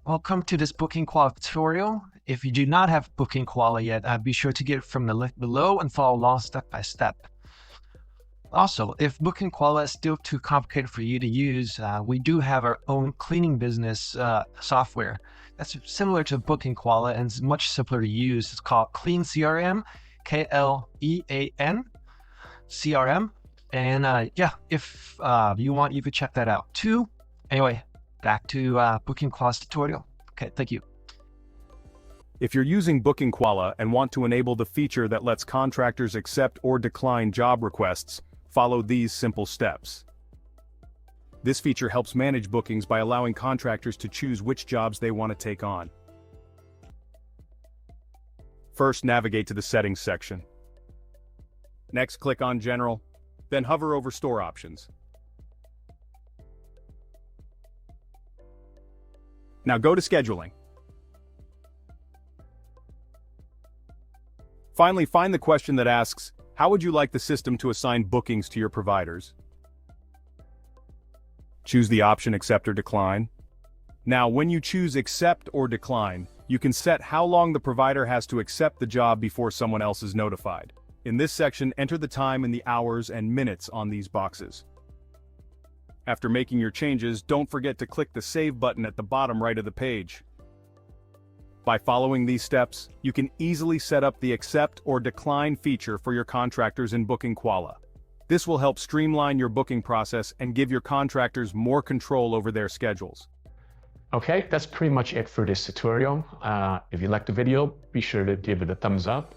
Welcome to this BookingKoala tutorial. If you do not have BookingKoala yet, be sure to get it from the link below and follow along step by step. Also, if BookingKoala is still too complicated for you to use, we do have our own cleaning business software that's similar to BookingKoala and is much simpler to use. It's called Clean CRM, K-L-E-A-N CRM. And yeah, if you want, you could check that out too. Anyway, back to BookingKoala's tutorial. Okay, thank you. If you're using BookingKoala and want to enable the feature that lets contractors accept or decline job requests, follow these simple steps. This feature helps manage bookings by allowing contractors to choose which jobs they want to take on. First, navigate to the Settings section. Next, click on General, then hover over Store Options. Now go to Scheduling. Finally, find the question that asks, how would you like the system to assign bookings to your providers? Choose the option Accept or Decline. Now, when you choose Accept or Decline, you can set how long the provider has to accept the job before someone else is notified. In this section, enter the time in the hours and minutes on these boxes. After making your changes, don't forget to click the Save button at the bottom right of the page. By following these steps, you can easily set up the Accept or Decline feature for your contractors in BookingKoala. This will help streamline your booking process and give your contractors more control over their schedules. Okay, that's pretty much it for this tutorial. If you liked the video, be sure to give it a thumbs up.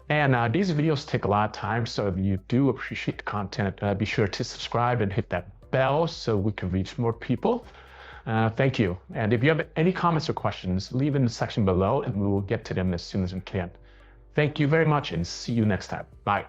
And these videos take a lot of time, so if you do appreciate the content, be sure to subscribe and hit that bell so we can reach more people. Thank you. And if you have any comments or questions, leave in the section below and we will get to them as soon as we can. Thank you very much and see you next time. Bye.